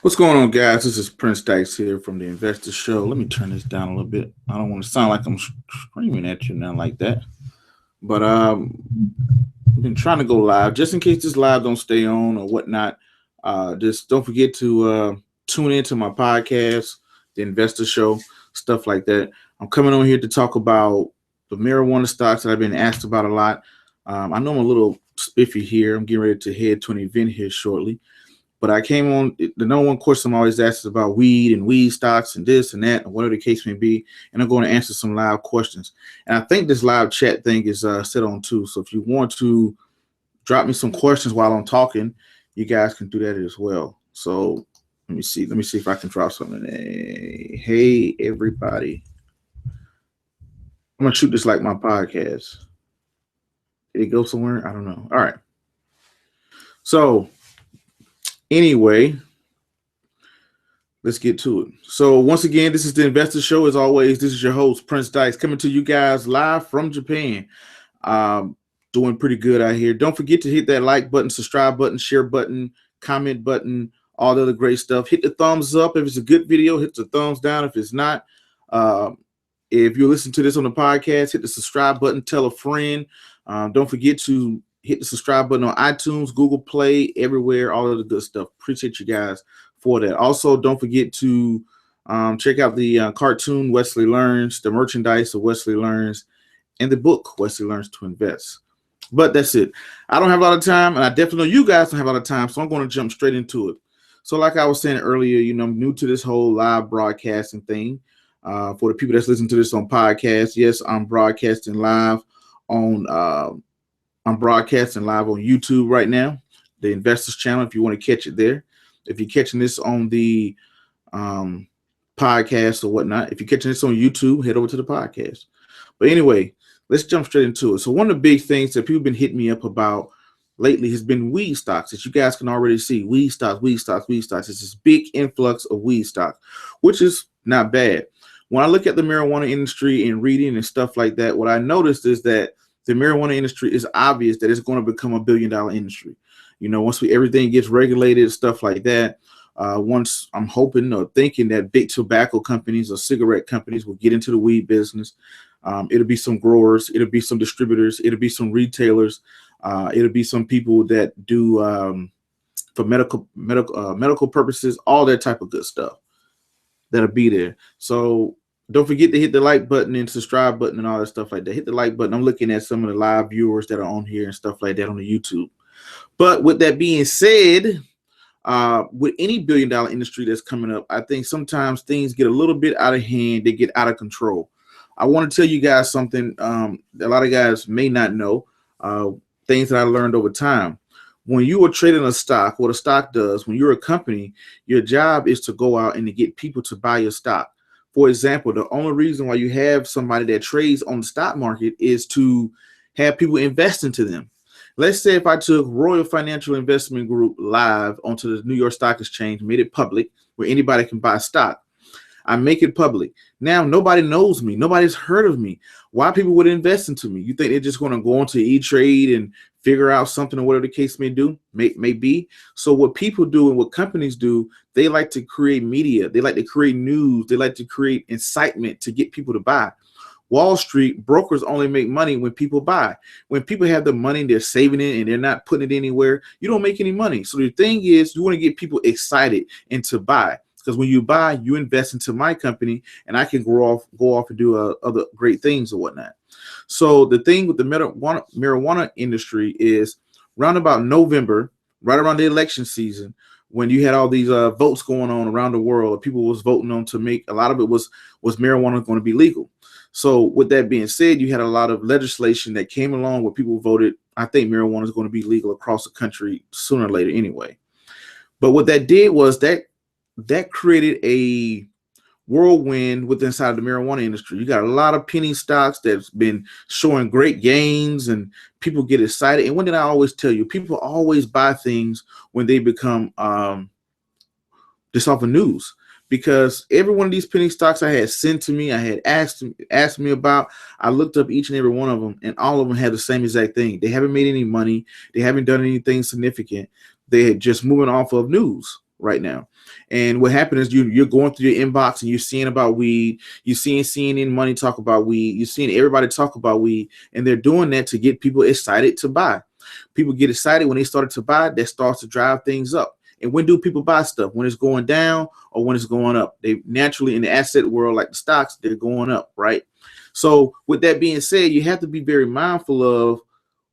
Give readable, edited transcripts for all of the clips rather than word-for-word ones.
What's going on, guys? This is Prince Dykes here from the Investor Show. Let me turn this down a little bit. I don't want to sound like I'm screaming at you, nothing like that. But I've been trying to go live just in case this live don't stay on or whatnot. Just don't forget to tune into my podcast, the Investor Show, stuff like that. I'm coming on here to talk about the marijuana stocks that I've been asked about a lot. I know I'm a little spiffy here. I'm getting ready to head to an event here shortly. But I came on the number one question I'm always asked is about weed and weed stocks and this and that, and whatever the case may be. And I'm going to answer some live questions. And I think this live chat thing is set on too. So if you want to drop me some questions while I'm talking, you guys can do that as well. So let me see. Let me see if I can drop something. Hey everybody. I'm gonna shoot this like my podcast. Did it go somewhere? I don't know. All right. So anyway, let's get to it. So once again, this is the Investor Show. As always, this is your host, Prince Dykes, coming to you guys live from Japan. Doing pretty good out here. Don't forget to hit that like button, subscribe button, share button, comment button, all the other great stuff. Hit the thumbs up if it's a good video. Hit the thumbs down if it's not. If you listen to this on the podcast, hit the subscribe button. Tell a friend. Don't forget to hit the subscribe button on iTunes, Google Play, everywhere, all of the good stuff. Appreciate you guys for that. Also, don't forget to check out the cartoon Wesley Learns, the merchandise of Wesley Learns, and the book Wesley Learns to Invest. But that's it. I don't have a lot of time, and I definitely know you guys don't have a lot of time, so I'm going to jump straight into it. So like I was saying earlier, I'm new to this whole live broadcasting thing. For the people that's listening to this on podcast, yes, I'm broadcasting live on YouTube right now, the Investors channel, if you want to catch it there. If you're catching this on the podcast or whatnot, if you're catching this on YouTube, head over to the podcast. But anyway, let's jump straight into it. So one of the big things that people have been hitting me up about lately has been weed stocks. As you guys can already see, weed stocks. It's this big influx of weed stocks, which is not bad. When I look at the marijuana industry and reading and stuff like that, what I noticed is that the marijuana industry is obvious that it's going to become $1 billion industry. Once everything gets regulated, stuff like that. Once I'm hoping or thinking that big tobacco companies or cigarette companies will get into the weed business. It'll be some growers, it'll be some distributors, it'll be some retailers, it'll be some people that do for medical purposes, all that type of good stuff that'll be there. So don't forget to hit the like button and subscribe button and all that stuff like that. Hit the like button. I'm looking at some of the live viewers that are on here and stuff like that on the YouTube. But with that being said, with any billion-dollar industry that's coming up, I think sometimes things get a little bit out of hand. They get out of control. I want to tell you guys something a lot of guys may not know, things that I learned over time. When you are trading a stock, what a stock does, when you're a company, your job is to go out and to get people to buy your stock. For example, the only reason why you have somebody that trades on the stock market is to have people invest into them. Let's say if I took Royal Financial Investment Group live onto the New York Stock Exchange, made it public where anybody can buy stock. I make it public. Now nobody knows me. Nobody's heard of me. Why people would invest into me? You think they're just going to go onto E-Trade and figure out something or whatever the case may be? So what people do and what companies do, they like to create media. They like to create news. They like to create incitement to get people to buy. Wall Street brokers only make money when people buy. When people have the money, they're saving it and they're not putting it anywhere, you don't make any money. So the thing is, you want to get people excited and to buy. Because when you buy, you invest into my company, and I can go off and do other great things or whatnot. So the thing with the marijuana industry is, round about November, right around the election season, when you had all these votes going on around the world, people was voting on to make a lot of it was marijuana going to be legal. So with that being said, you had a lot of legislation that came along where people voted. I think marijuana is going to be legal across the country sooner or later anyway. But what that did was that created a whirlwind within inside of the marijuana industry. You got a lot of penny stocks that's been showing great gains and people get excited. And when did I always tell you, people always buy things when they become just off of news, because every one of these penny stocks I had sent to me, I had asked me about, I looked up each and every one of them, and all of them had the same exact thing. They haven't made any money. They haven't done anything significant. They had just moving off of news. right now. And what happened is you're going through your inbox and you're seeing about weed. You're seeing CNN Money talk about weed. You're seeing everybody talk about weed, and they're doing that to get people excited to buy. People get excited when they started to buy. That starts to drive things up. And when do people buy stuff? When it's going down or when it's going up? They naturally, in the asset world, like the stocks, they're going up, right? So with that being said, you have to be very mindful of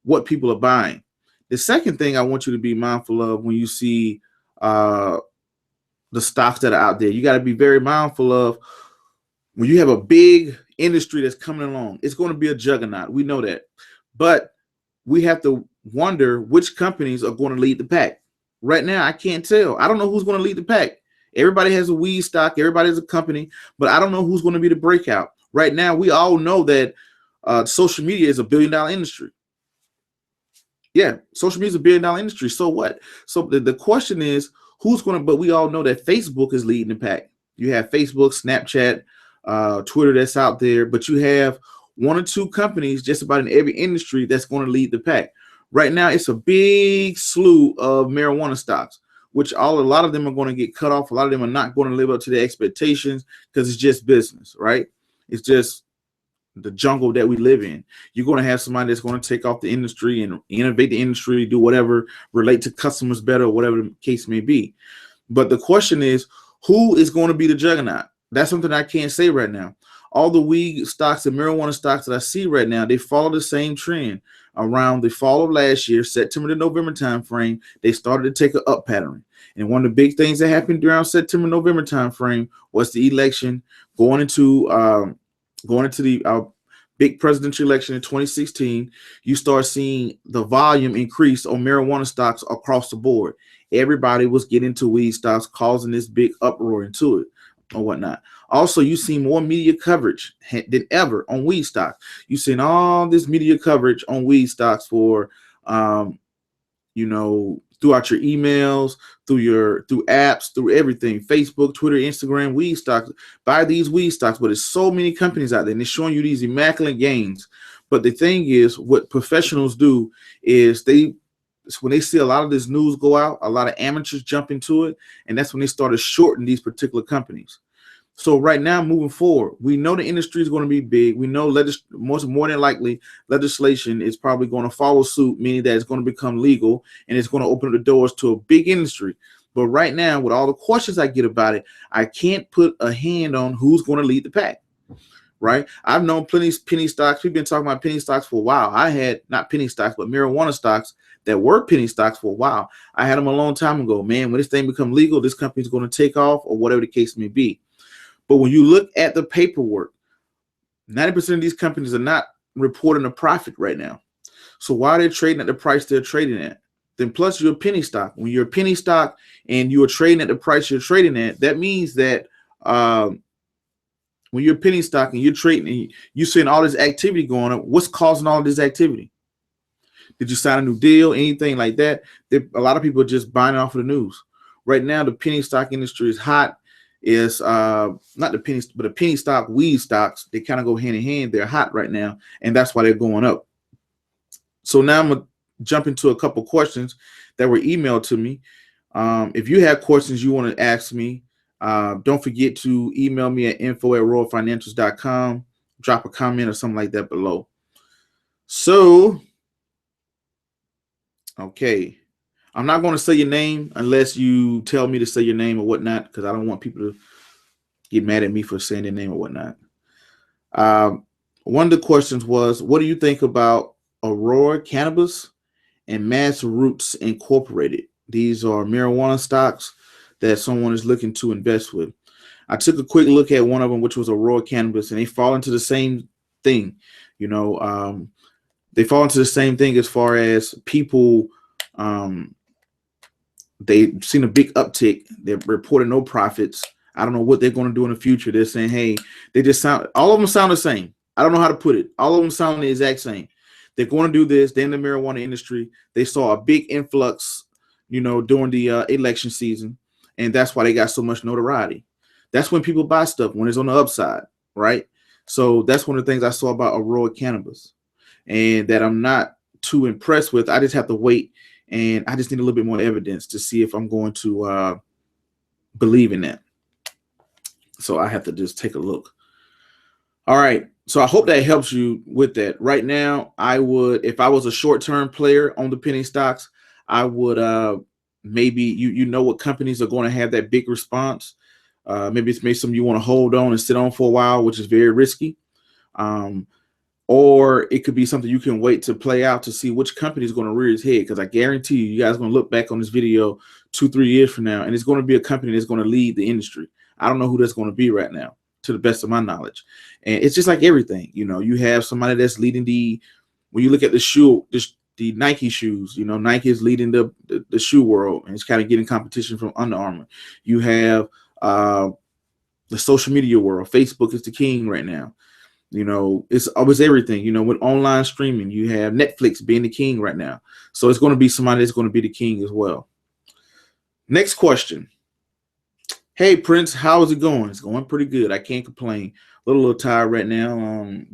what people are buying. The second thing I want you to be mindful of when you see the stocks that are out there, you got to be very mindful of when you have a big industry that's coming along. It's going to be a juggernaut. We know that. But we have to wonder which companies are going to lead the pack. Right now, I can't tell. I don't know who's going to lead the pack. Everybody has a weed stock. Everybody has a company. But I don't know who's going to be the breakout. Right now, we all know that social media is a billion-dollar industry. Yeah, social media is a billion-dollar industry. So what? So the question is, who's going to, but we all know that Facebook is leading the pack. You have Facebook, Snapchat, Twitter that's out there, but you have one or two companies just about in every industry that's going to lead the pack. Right now, it's a big slew of marijuana stocks, which a lot of them are going to get cut off. A lot of them are not going to live up to their expectations because it's just business, right? It's just the jungle that we live in. You're going to have somebody that's going to take off the industry and innovate the industry, do whatever, relate to customers better, whatever the case may be. But the question is, who is going to be the juggernaut? That's something I can't say right now. All the weed stocks and marijuana stocks that I see right now, they follow the same trend. Around the fall of last year, September to November timeframe, they started to take an up pattern. And one of the big things that happened around September, November timeframe was the election going into the big presidential election in 2016. You start seeing the volume increase on marijuana stocks across the board. Everybody was getting into weed stocks, causing this big uproar into it or whatnot. Also, you see more media coverage than ever on weed stocks. You've seen all this media coverage on weed stocks for, throughout your emails, through apps, through everything, Facebook, Twitter, Instagram, weed stocks. Buy these weed stocks, but there's so many companies out there, and they're showing you these immaculate gains. But the thing is, what professionals do is when they see a lot of this news go out, a lot of amateurs jump into it, and that's when they started shorting these particular companies. So right now, moving forward, we know the industry is going to be big. We know more than likely legislation is probably going to follow suit, meaning that it's going to become legal and it's going to open the doors to a big industry. But right now, with all the questions I get about it, I can't put a hand on who's going to lead the pack. Right? I've known plenty of penny stocks. We've been talking about penny stocks for a while. I had not penny stocks, but marijuana stocks that were penny stocks for a while. I had them a long time ago. Man, when this thing become legal, this company is going to take off or whatever the case may be. But when you look at the paperwork, 90% of these companies are not reporting a profit right now. So why are they trading at the price they're trading at? Then plus you're a penny stock. When you're a penny stock and you are trading at the price you're trading at, that means that when you're a penny stock and you're trading and you're seeing all this activity going on, what's causing all this activity? Did you sign a new deal? Anything like that? A lot of people are just buying off of the news. Right now, the penny stock industry is hot. Is not the penny, but the penny stock, weed stocks, they kind of go hand in hand. They're hot right now, and that's why they're going up. So now I'm going to jump into a couple questions that were emailed to me. If you have questions you want to ask me, don't forget to email me at info@royalfinancials.com. Drop a comment or something like that below. So, okay. I'm not going to say your name unless you tell me to say your name or whatnot, because I don't want people to get mad at me for saying their name or whatnot. One of the questions was, what do you think about Aurora Cannabis and Mass Roots Incorporated? These are marijuana stocks that someone is looking to invest with. I took a quick look at one of them, which was Aurora Cannabis, and they fall into the same thing. They fall into the same thing as far as people they've seen a big uptick. They're reporting no profits. I don't know what they're going to do in the future. They're saying, hey, all of them sound the same. I don't know how to put it. All of them sound the exact same. They're going to do this. They're in the marijuana industry. They saw a big influx, during the election season. And that's why they got so much notoriety. That's when people buy stuff, when it's on the upside, right? So that's one of the things I saw about Aurora Cannabis, and that I'm not too impressed with. I just have to wait. And I just need a little bit more evidence to see if I'm going to believe in that. So I have to just take a look. All right. So I hope that helps you with that. Right now, I would, if I was a short-term player on the penny stocks, I would maybe you know what companies are going to have that big response. Maybe it's maybe something you want to hold on and sit on for a while, which is very risky. Or it could be something you can wait to play out to see which company is going to rear its head. Because I guarantee you, you guys are going to look back on this video 2-3 years from now, and it's going to be a company that's going to lead the industry. I don't know who that's going to be right now, to the best of my knowledge. And it's just like everything, you know, you have somebody that's leading when you look at the Nike shoes, you know, Nike is leading the shoe world, and it's kind of getting competition from Under Armour. You have the social media world. Facebook is the king right now. You know, it's always everything. You know, with online streaming, you have Netflix being the king right now. So it's going to be somebody that's going to be the king as well. Next question. Hey, Prince, how is it going? It's going pretty good. I can't complain. A little tired right now.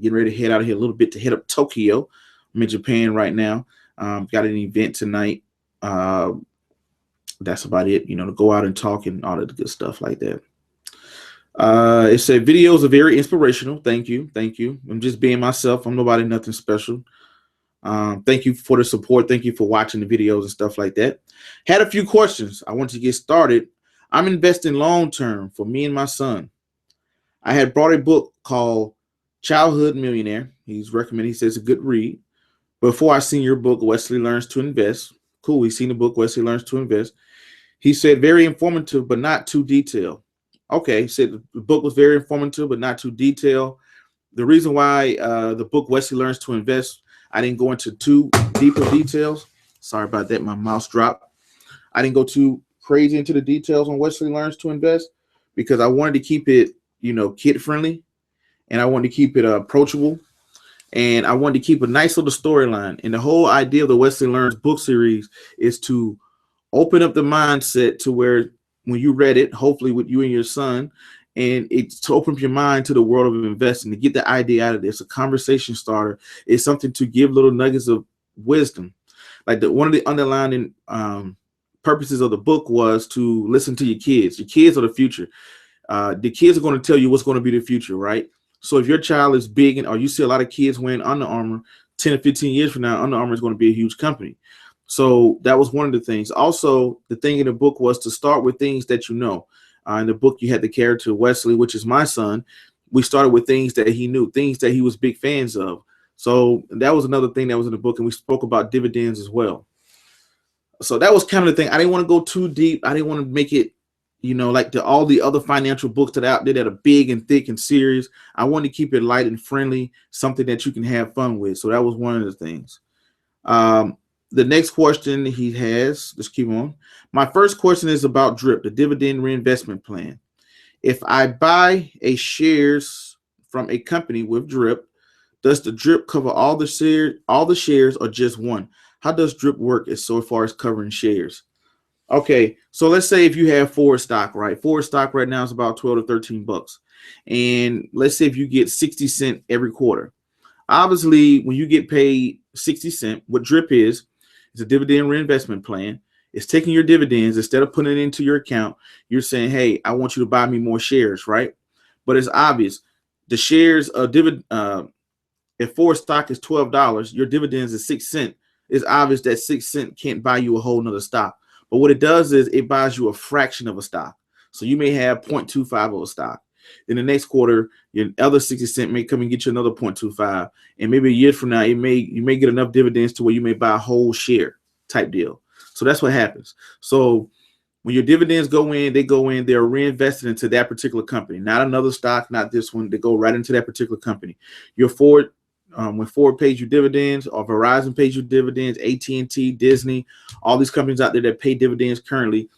Getting ready to head out of here a little bit to head up Tokyo. I'm in Japan right now. Got an event tonight. That's about it. You know, to go out and talk and all that good stuff like that. It said videos are very inspirational. Thank you. Thank you. I'm just being myself. I'm nobody, nothing special. Thank you for the support. Thank you for watching the videos and stuff like that. Had a few questions. I want to get started. I'm investing long term for me and my son. I had brought a book called Childhood Millionaire. He's recommended. He says it's a good read. Before I seen your book, Wesley Learns to Invest. Cool. He's seen the book, Wesley Learns to Invest. He said very informative, but not too detailed. Okay, he said the book was very informative, but not too detailed. The reason why the book Wesley Learns to Invest, I didn't go into too deeper details. Sorry about that, my mouse dropped. I didn't go too crazy into the details on Wesley Learns to Invest because I wanted to keep it, you know, kid friendly, and I wanted to keep it approachable, and I wanted to keep a nice little storyline. And the whole idea of the Wesley Learns book series is to open up the mindset to where when you read it, hopefully with you and your son, and it's to open up your mind to the world of investing, to get the idea out of this, a conversation starter. It's something to give little nuggets of wisdom. Like one of the underlying purposes of the book was to listen to your kids. Your kids are the future. The kids are going to tell you what's going to be the future, right? So if your child is big or you see a lot of kids wearing Under Armour, 10 or 15 years from now, Under Armour is going to be a huge company. So that was one of the things. Also, the thing in the book was to start with things that you know. In the book, you had the character Wesley, which is my son. We started with things that he knew, things that he was big fans of. So that was another thing that was in the book, and we spoke about dividends as well. So that was kind of the thing. I didn't want to go too deep. I didn't want to make it, you know, like all the other financial books that are out there that are big and thick and serious. I wanted to keep it light and friendly, something that you can have fun with. So that was one of the things. The next question he has, let's keep on. My first question is about DRIP, the dividend reinvestment plan. If I buy shares from a company with DRIP, does the DRIP cover all the shares or just one? How does DRIP work as so far as covering shares? Okay, so let's say if you have Ford stock, right? Ford stock right now is about 12 to 13 bucks. And let's say if you get 60 cents every quarter. Obviously, when you get paid 60 cents, what DRIP is a dividend reinvestment plan. It's taking your dividends, instead of putting it into your account, you're saying, hey, I want you to buy me more shares, right? But it's obvious. The shares of if Ford stock is $12, your dividends is 6 cents. It's obvious that 6 cents can't buy you a whole nother stock. But what it does is it buys you a fraction of a stock. So you may have 0.25 of a stock. In the next quarter, your other 60 cents may come and get you another 0.25. And maybe a year from now, you may get enough dividends to where you may buy a whole share type deal. So that's what happens. So when your dividends go in, they're reinvested into that particular company, not another stock, not this one. They go right into that particular company. Your Ford, when Ford pays you dividends, or Verizon pays you dividends, AT&T, Disney, all these companies out there that pay dividends currently,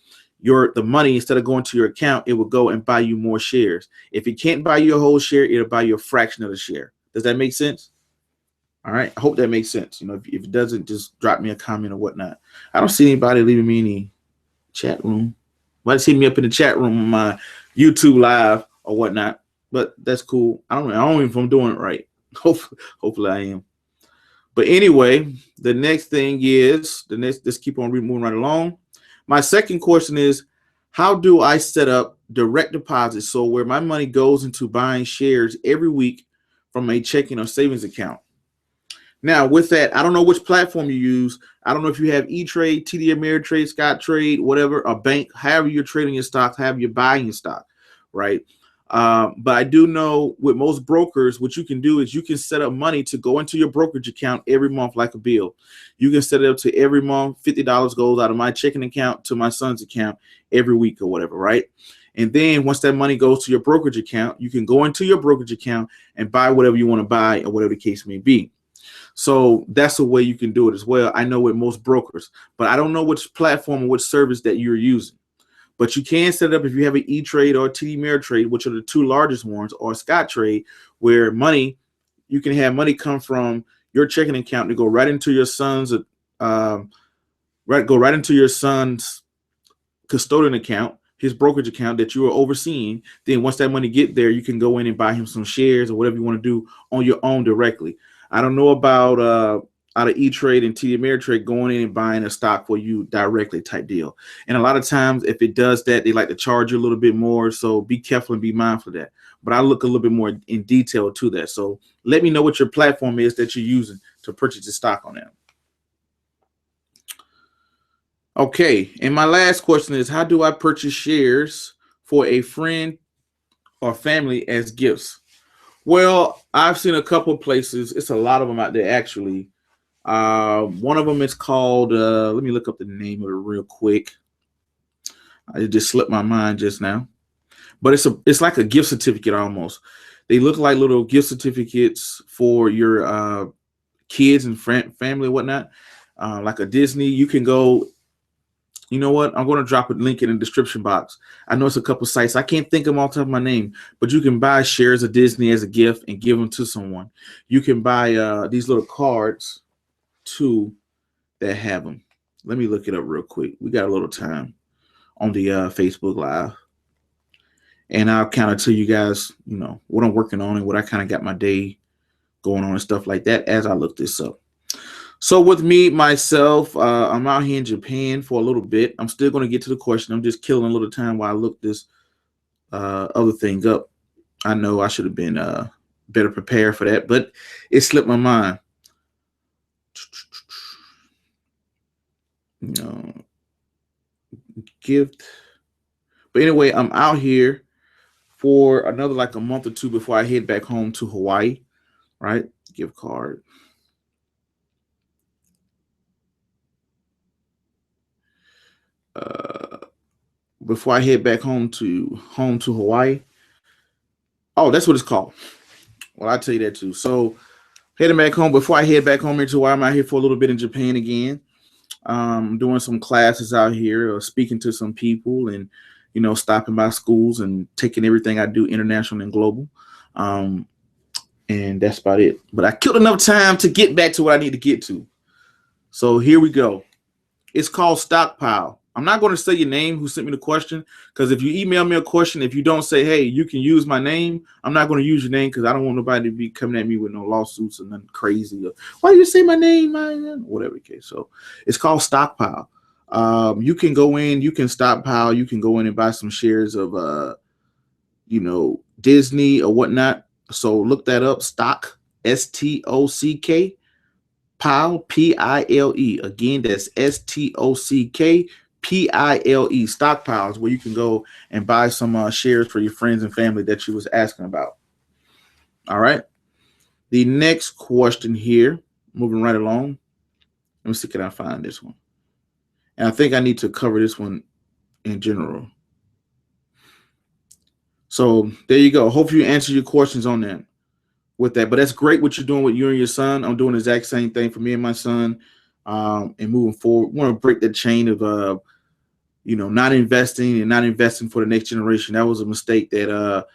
the money, instead of going to your account, it will go and buy you more shares. If it can't buy you a whole share, it'll buy you a fraction of the share. Does that make sense? All right. I hope that makes sense. You know, if it doesn't, just drop me a comment or whatnot. I don't see anybody leaving me any chat room. Might see me up in the chat room on my YouTube live or whatnot, but that's cool. I don't know if I'm doing it right. Hopefully I am. But anyway, the next thing is let's keep on moving right along. My second question is, How do I set up direct deposit so where my money goes into buying shares every week from a checking or savings account? Now, with that, I don't know which platform you use. I don't know if you have E-Trade, TD Ameritrade, Scottrade, whatever, a bank, however you're trading your stocks, however you're buying your stock, right? But I do know with most brokers, what you can do is you can set up money to go into your brokerage account every month like a bill. You can set it up to every month, $50 goes out of my checking account to my son's account every week or whatever, right? And then once that money goes to your brokerage account, you can go into your brokerage account and buy whatever you want to buy or whatever the case may be. So that's a way you can do it as well. I know with most brokers, but I don't know which platform or which service that you're using. But you can set it up if you have an E-Trade or TD Ameritrade, which are the two largest ones, or Scottrade, where you can have money come from your checking account to go right into your son's custodian account, his brokerage account that you are overseeing. Then once that money get there, you can go in and buy him some shares or whatever you want to do on your own directly. I don't know about out of E-Trade and TD Ameritrade going in and buying a stock for you directly type deal. And a lot of times if it does that, they like to charge you a little bit more. So be careful and be mindful of that. But I look a little bit more in detail to that. So let me know what your platform is that you're using to purchase the stock on that. Okay, and my last question is, how do I purchase shares for a friend or family as gifts? Well, I've seen a couple of places. It's a lot of them out there, actually. One of them is called, let me look up the name of it real quick. It just slipped my mind just now. But it's like a gift certificate almost. They look like little gift certificates for your kids and family and whatnot. Like a Disney, you can go. You know what? I'm going to drop a link in the description box. I know it's a couple sites. I can't think of them all the top of my name, but you can buy shares of Disney as a gift and give them to someone. You can buy these little cards too that have them. Let me look it up real quick. We got a little time on the Facebook Live. And I'll kind of tell you guys, what I'm working on and what I kind of got my day going on and stuff like that as I look this up. So with me, myself, I'm out here in Japan for a little bit. I'm still going to get to the question. I'm just killing a little time while I look this other thing up. I know I should have been better prepared for that, but it slipped my mind. Gift. But anyway, I'm out here for another like a month or two before I head back home to Hawaii, right? Gift card. Before I head back home to Hawaii. Oh, that's what it's called. Well, I'll tell you that too. So heading back home, before I head back home into Hawaii, I'm out here for a little bit in Japan again. Doing some classes out here, speaking to some people and, stopping by schools and taking everything I do international and global. And that's about it. But I killed enough time to get back to what I need to get to. So here we go. It's called Stockpile. I'm not going to say your name who sent me the question, because if you email me a question, if you don't say, hey, you can use my name, I'm not going to use your name because I don't want nobody to be coming at me with no lawsuits and nothing crazy. Or, why do you say my name? Whatever the case. So it's called Stockpile. You can go in, you can stockpile, you can go in and buy some shares of, Disney or whatnot. So look that up. Stock, STOCK. Pile, P-I-L-E. Again, that's STOCKPILE. Stockpiles, where you can go and buy some shares for your friends and family that you was asking about. All right. The next question here, moving right along. Let me see, can I find this one? And I think I need to cover this one in general. So there you go. Hope you answer your questions on that. With that, but that's great what you're doing with you and your son. I'm doing the exact same thing for me and my son, and moving forward. Want to break the chain of not investing for the next generation. That was a mistake that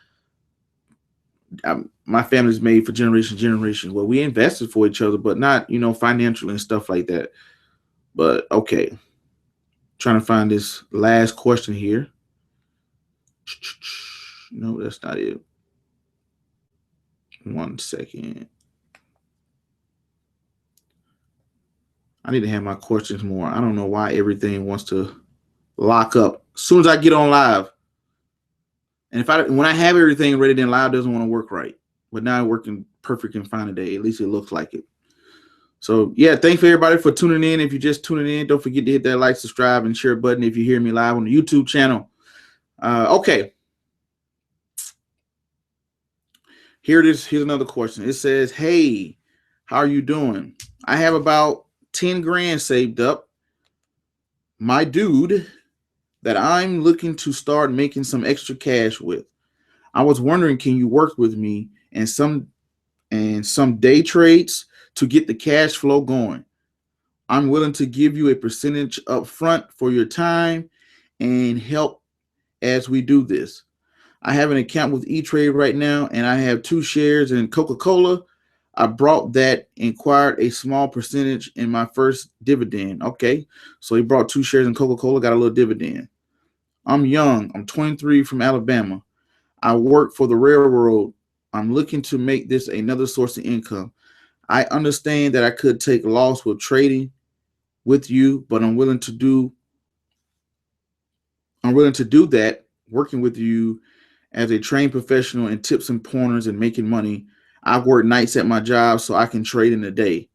my family's made for generations. Well, we invested for each other, but not financially and stuff like that. But okay, trying to find this last question here. No, that's not it. 1 second. I need to have my questions more. I don't know why everything wants to lock up As soon as I get on live, and when I have everything ready, then live doesn't want to work right. But now it's working perfect and fine today. At least it looks like it. So yeah, thanks for everybody for tuning in. If you're just tuning in, don't forget to hit that like, subscribe, and share button if you hear me live on the YouTube channel. Okay. Here it is. Here's another question. It says, hey, how are you doing? I have about 10 grand saved up, my dude, that I'm looking to start making some extra cash with. I was wondering, can you work with me and some day trades to get the cash flow going? I'm willing to give you a percentage up front for your time and help as we do this. I have an account with E-Trade right now, and I have 2 shares in Coca-Cola. I brought that, acquired a small percentage in my first dividend. Okay, so he brought 2 shares in Coca-Cola, got a little dividend. I'm young. I'm 23 from Alabama. I work for the railroad. I'm looking to make this another source of income. I understand that I could take loss with trading with you, but I'm willing to do that, working with you as a trained professional and tips and pointers and making money. I work nights at my job so I can trade in the day.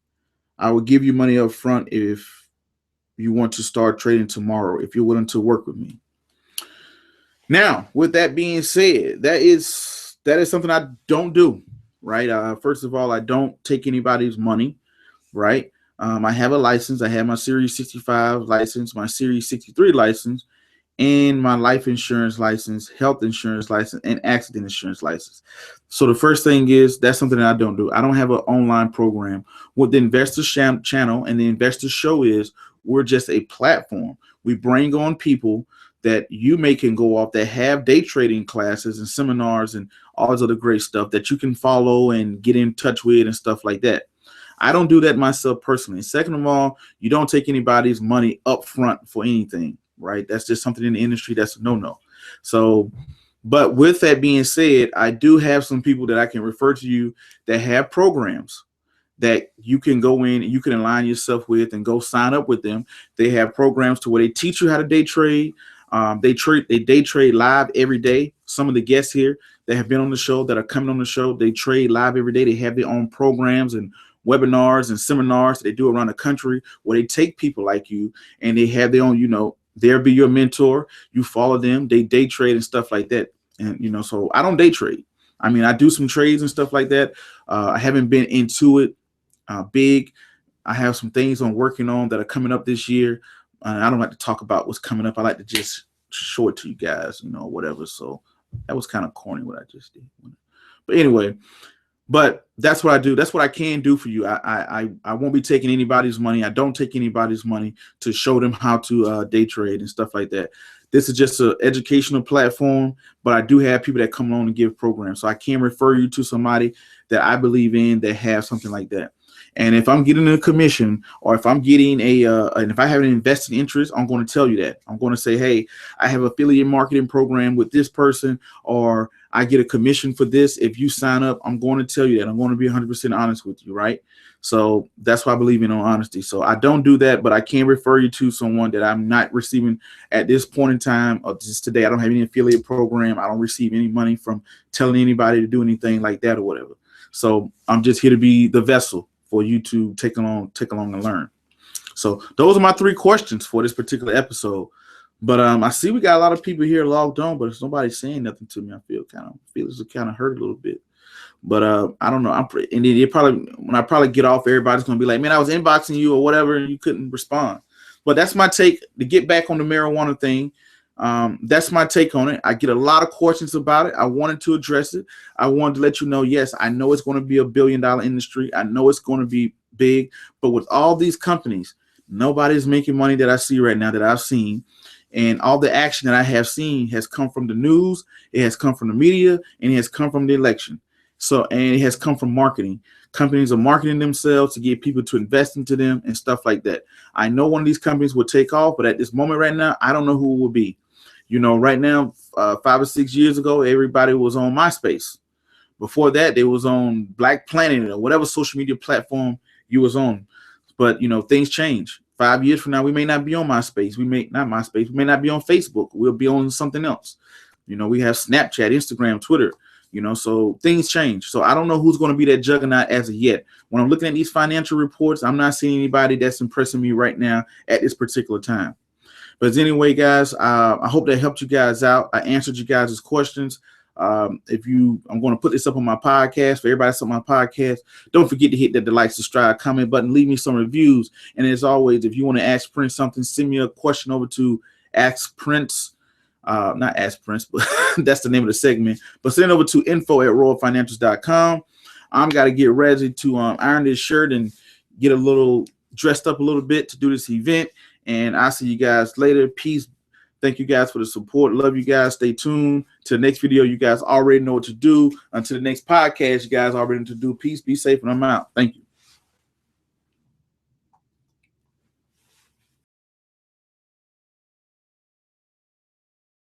I will give you money up front if you want to start trading tomorrow, if you're willing to work with me. Now, with that being said, that is something I don't do, right? First of all, I don't take anybody's money, right? I have a license. I have my Series 65 license, my Series 63 license, and my life insurance license, health insurance license, and accident insurance license. So the first thing is, that's something that I don't do. I don't have an online program. What the Investor Channel and the Investor Show is, we're just a platform. We bring on people that you can go off that have day trading classes and seminars and all this other great stuff that you can follow and get in touch with and stuff like that. I don't do that myself personally. Second of all, you don't take anybody's money up front for anything, right? That's just something in the industry that's a no-no. So, but with that being said, I do have some people that I can refer to you that have programs that you can go in and you can align yourself with and go sign up with them. They have programs to where they teach you how to day trade. They day trade live every day. Some of the guests here that have been on the show, that are coming on the show, they trade live every day. They have their own programs and webinars and seminars that they do around the country where they take people like you and they have their own, they'll be your mentor. You follow them. They day trade and stuff like that. And, so I don't day trade. I mean, I do some trades and stuff like that. I haven't been into it big. I have some things I'm working on that are coming up this year. I don't like to talk about what's coming up. I like to just show it to you guys, whatever. So that was kind of corny what I just did. But anyway, but that's what I do. That's what I can do for you. I won't be taking anybody's money. I don't take anybody's money to show them how to day trade and stuff like that. This is just an educational platform, but I do have people that come on and give programs. So I can refer you to somebody that I believe in that have something like that. And if I'm getting a commission, or if I'm getting and if I have an invested interest, I'm going to tell you that. I'm going to say, hey, I have an affiliate marketing program with this person, or I get a commission for this. If you sign up, I'm going to tell you that. I'm going to be 100% honest with you, right? So that's why I believe in honesty. So I don't do that, but I can refer you to someone that I'm not receiving at this point in time, or just today. I don't have any affiliate program. I don't receive any money from telling anybody to do anything like that or whatever. So I'm just here to be the vessel for you to take along and learn. So those are my 3 questions for this particular episode. But I see we got a lot of people here logged on, but there's nobody saying nothing to me. I feel feelings are kind of hurt a little bit. But I don't know. And then when I probably get off, everybody's gonna be like, man, I was inboxing you or whatever, and you couldn't respond. But that's my take to get back on the marijuana thing. That's my take on it. I get a lot of questions about it. I wanted to address it. I wanted to let you know, yes, I know it's going to be a $1 billion industry. I know it's going to be big, but with all these companies, nobody's making money that I see right now, that I've seen. And all the action that I have seen has come from the news. It has come from the media, and it has come from the election. And it has come from marketing. Companies are marketing themselves to get people to invest into them and stuff like that. I know one of these companies will take off, but at this moment right now, I don't know who it will be. Right now, 5 or 6 years ago, everybody was on MySpace. Before that, they was on Black Planet or whatever social media platform you was on. But, things change. 5 years from now, we may not be on MySpace. We may not be on Facebook. We'll be on something else. You know, we have Snapchat, Instagram, Twitter, you know, so things change. So I don't know who's going to be that juggernaut as of yet. When I'm looking at these financial reports, I'm not seeing anybody that's impressing me right now at this particular time. But anyway, guys, I hope that helped you guys out. I answered you guys' questions. I'm going to put this up on my podcast. For everybody that's on my podcast, don't forget to hit that like, subscribe, comment button, leave me some reviews. And as always, if you want to ask Prince something, send me a question over to Ask Prince. Not Ask Prince, but that's the name of the segment. But send it over to info@royalfinancials.com. I'm got to get ready to iron this shirt and get a little dressed up a little bit to do this event. And I'll see you guys later. Peace. Thank you guys for the support. Love you guys. Stay tuned to the next video. You guys already know what to do. Until the next podcast, you guys already know what to do. Peace. Be safe. And I'm out. Thank you.